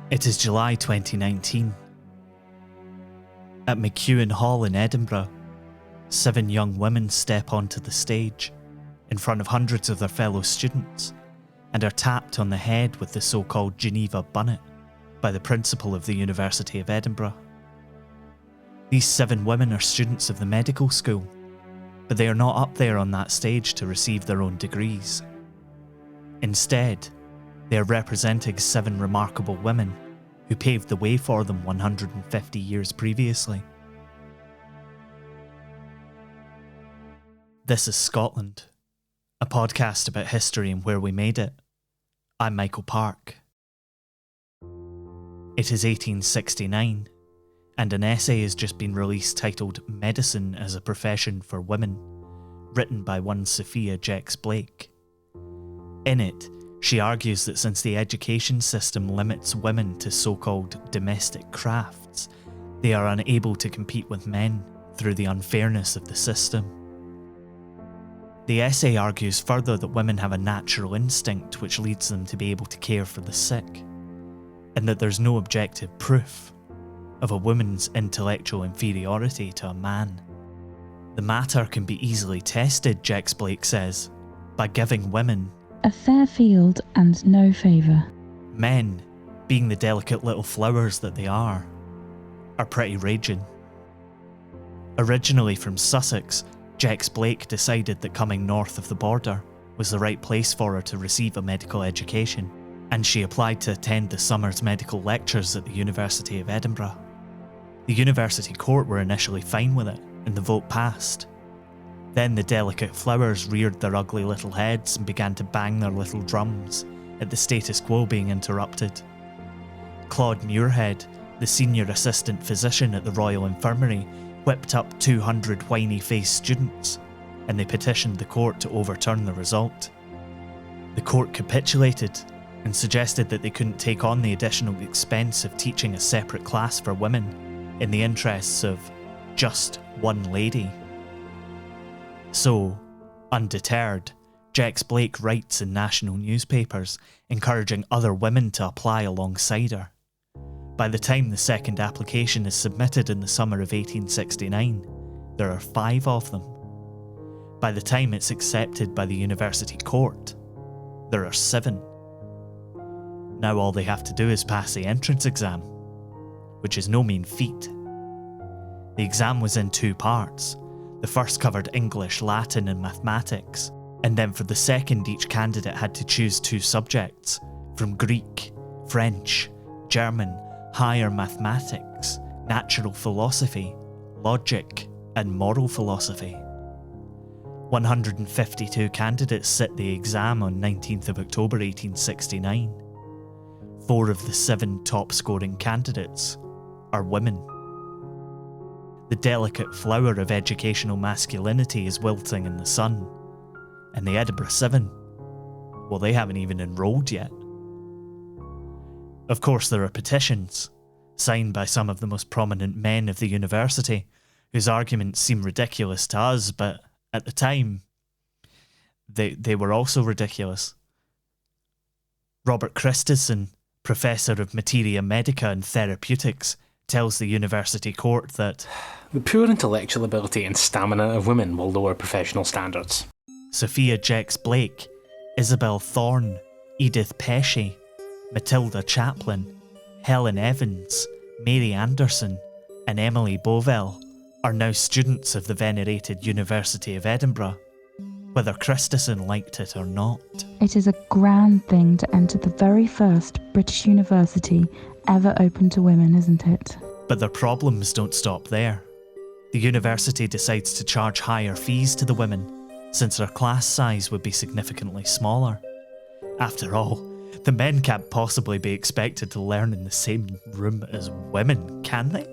It is July 2019. At McEwen Hall in Edinburgh, 7 young women step onto the stage in front of hundreds of their fellow students and are tapped on the head with the so-called Geneva bunnet by the principal of the University of Edinburgh. These 7 women are students of the medical school, but they are not up there on that stage to receive their own degrees. Instead, they are representing 7 remarkable women who paved the way for them 150 years previously. This is Scotland, a podcast about history and where we made it. I'm Michael Park. It is 1869, and an essay has just been released titled Medicine as a Profession for Women, written by one Sophia Jex-Blake. In it, she argues that since the education system limits women to so-called domestic crafts, they are unable to compete with men through the unfairness of the system. The essay argues further that women have a natural instinct which leads them to be able to care for the sick, and that there's no objective proof of a woman's intellectual inferiority to a man. The matter can be easily tested, Jex-Blake says, by giving women a fair field and no favour. Men, being the delicate little flowers that they are pretty raging. Originally from Sussex, Jex-Blake decided that coming north of the border was the right place for her to receive a medical education, and she applied to attend the summer's medical lectures at the University of Edinburgh. The University Court were initially fine with it, and the vote passed. Then the delicate flowers reared their ugly little heads and began to bang their little drums at the status quo being interrupted. Claude Muirhead, the senior assistant physician at the Royal Infirmary, whipped up 200 whiny-faced students, and they petitioned the court to overturn the result. The court capitulated and suggested that they couldn't take on the additional expense of teaching a separate class for women in the interests of just one lady. So, undeterred, Jex-Blake writes in national newspapers, encouraging other women to apply alongside her. By the time the second application is submitted in the summer of 1869, there are 5 of them. By the time it's accepted by the University Court, there are 7. Now all they have to do is pass the entrance exam, which is no mean feat. The exam was in 2 parts. The first covered English, Latin and mathematics, and then for the second each candidate had to choose 2 subjects, from Greek, French, German, higher mathematics, natural philosophy, logic and moral philosophy. 152 candidates sit the exam on 19th of October 1869. 4 of the 7 top scoring candidates are women. The delicate flower of educational masculinity is wilting in the sun, and the Edinburgh 7, well, they haven't even enrolled yet. Of course, there are petitions, signed by some of the most prominent men of the university, whose arguments seem ridiculous to us, but at the time, they were also ridiculous. Robert Christensen, Professor of Materia Medica and Therapeutics, tells the University Court that the pure intellectual ability and stamina of women will lower professional standards. Sophia Jex-Blake, Isabel Thorne, Edith Pesce, Matilda Chaplin, Helen Evans, Mary Anderson, and Emily Bovell are now students of the venerated University of Edinburgh, whether Christensen liked it or not. It is a grand thing to enter the very first British university ever open to women, isn't it? But their problems don't stop there. The university decides to charge higher fees to the women, since their class size would be significantly smaller. After all, the men can't possibly be expected to learn in the same room as women, can they?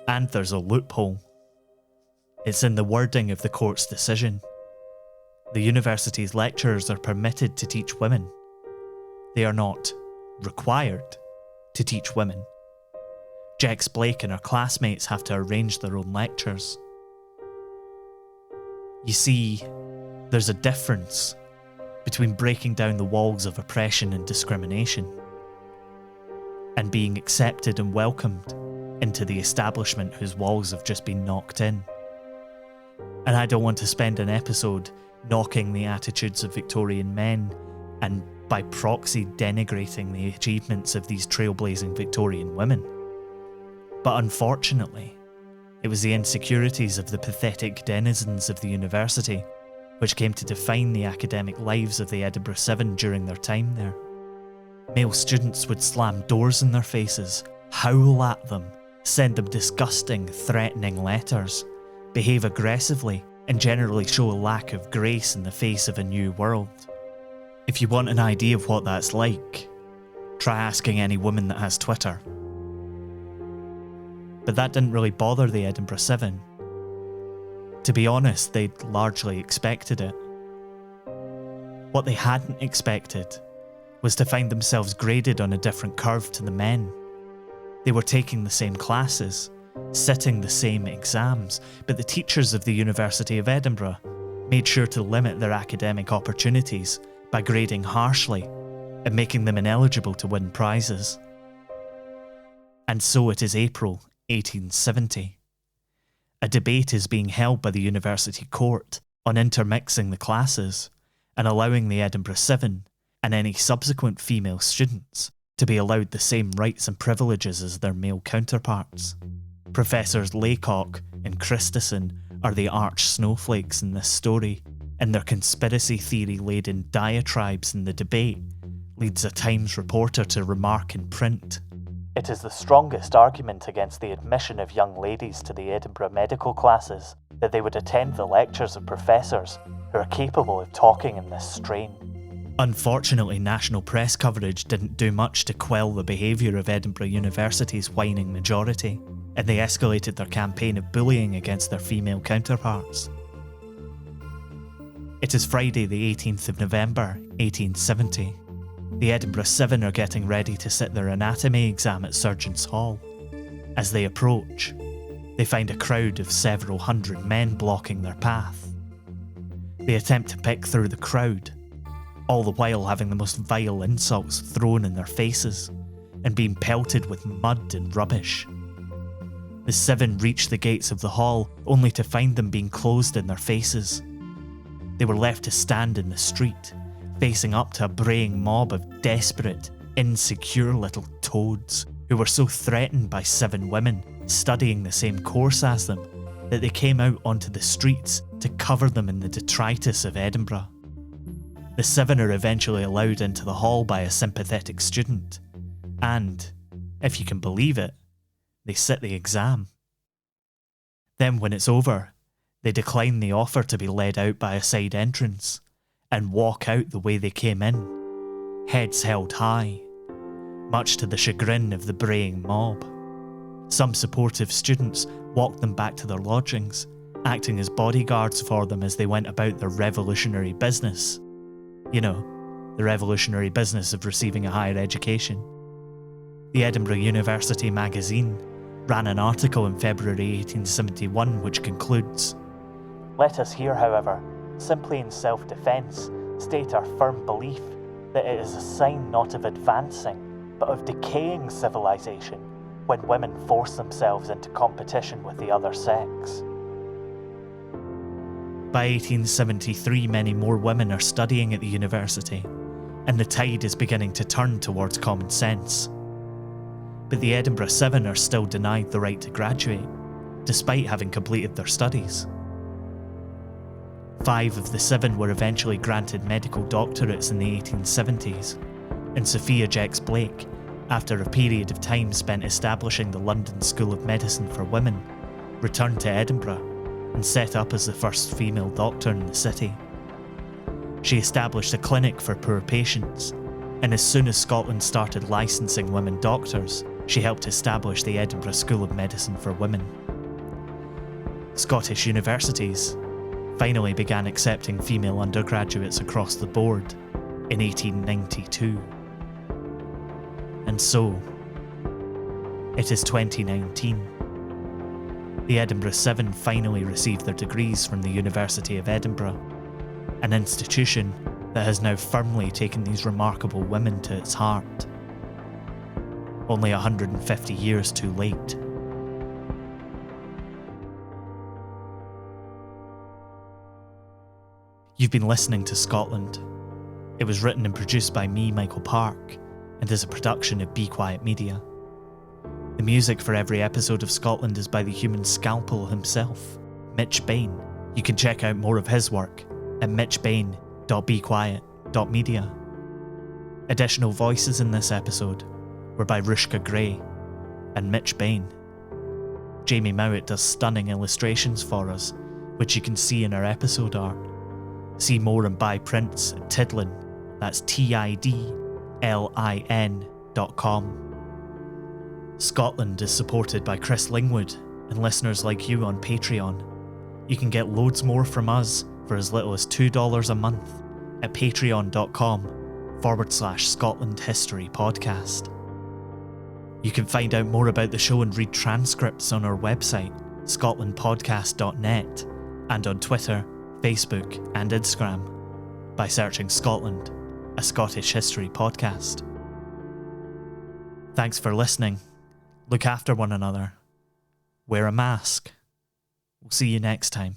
And there's a loophole. It's in the wording of the court's decision. The university's lecturers are permitted to teach women. They are not required to teach women. Jex-Blake and her classmates have to arrange their own lectures. You see, there's a difference between breaking down the walls of oppression and discrimination and being accepted and welcomed into the establishment whose walls have just been knocked in. And I don't want to spend an episode knocking the attitudes of Victorian men and by proxy denigrating the achievements of these trailblazing Victorian women. But unfortunately, it was the insecurities of the pathetic denizens of the university which came to define the academic lives of the Edinburgh Seven during their time there. Male students would slam doors in their faces, howl at them, send them disgusting, threatening letters, behave aggressively, and generally show a lack of grace in the face of a new world. If you want an idea of what that's like, try asking any woman that has Twitter. But that didn't really bother the Edinburgh Seven. To be honest, they'd largely expected it. What they hadn't expected was to find themselves graded on a different curve to the men. They were taking the same classes, sitting the same exams, but the teachers of the University of Edinburgh made sure to limit their academic opportunities by grading harshly and making them ineligible to win prizes. And so it is April 1870. A debate is being held by the University Court on intermixing the classes and allowing the Edinburgh Seven and any subsequent female students to be allowed the same rights and privileges as their male counterparts. Professors Laycock and Christison are the arch snowflakes in this story, and their conspiracy theory-laden diatribes in the debate leads a Times reporter to remark in print, "It is the strongest argument against the admission of young ladies to the Edinburgh medical classes that they would attend the lectures of professors who are capable of talking in this strain." Unfortunately, national press coverage didn't do much to quell the behaviour of Edinburgh University's whining majority, and they escalated their campaign of bullying against their female counterparts. It is Friday the 18th of November, 1870. The Edinburgh Seven are getting ready to sit their anatomy exam at Surgeons' Hall. As they approach, they find a crowd of several hundred men blocking their path. They attempt to pick through the crowd, all the while having the most vile insults thrown in their faces and being pelted with mud and rubbish. The Seven reach the gates of the hall only to find them being closed in their faces. They were left to stand in the street, facing up to a braying mob of desperate, insecure little toads who were so threatened by seven women studying the same course as them that they came out onto the streets to cover them in the detritus of Edinburgh. The Seven are eventually allowed into the hall by a sympathetic student, and, if you can believe it, they sit the exam. Then when it's over, they decline the offer to be led out by a side entrance and walk out the way they came in, heads held high, much to the chagrin of the braying mob. Some supportive students walked them back to their lodgings, acting as bodyguards for them as they went about their revolutionary business. You know, the revolutionary business of receiving a higher education. The Edinburgh University magazine ran an article in February 1871 which concludes, "Let us here, however, simply in self-defence, state our firm belief that it is a sign not of advancing, but of decaying civilization, when women force themselves into competition with the other sex." By 1873, many more women are studying at the university, and the tide is beginning to turn towards common sense. But the Edinburgh Seven are still denied the right to graduate, despite having completed their studies. 5 of the 7 were eventually granted medical doctorates in the 1870s, and Sophia Jex-Blake, after a period of time spent establishing the London School of Medicine for Women, returned to Edinburgh and set up as the first female doctor in the city. She established a clinic for poor patients, and as soon as Scotland started licensing women doctors, she helped establish the Edinburgh School of Medicine for Women. Scottish universities finally began accepting female undergraduates across the board in 1892. And so, it is 2019. The Edinburgh Seven finally received their degrees from the University of Edinburgh, an institution that has now firmly taken these remarkable women to its heart. only 150 years too late. You've been listening to Scotland. It was written and produced by me, Michael Park, and is a production of Be Quiet Media. The music for every episode of Scotland is by the human scalpel himself, Mitch Bain. You can check out more of his work at mitchbain.bequiet.media. Additional voices in this episode were by Rushka Gray and Mitch Bain. Jamie Mowat does stunning illustrations for us, which you can see in our episode art. See more and buy prints at Tidlin, that's tidlin.com. Scotland is supported by Chris Lingwood and listeners like you on Patreon. You can get loads more from us for as little as $2 a month at patreon.com/Scotland History Podcast. You can find out more about the show and read transcripts on our website, scotlandpodcast.net, and on Twitter, Facebook, and Instagram by searching Scotland, a Scottish history podcast. Thanks for listening. Look after one another. Wear a mask. We'll see you next time.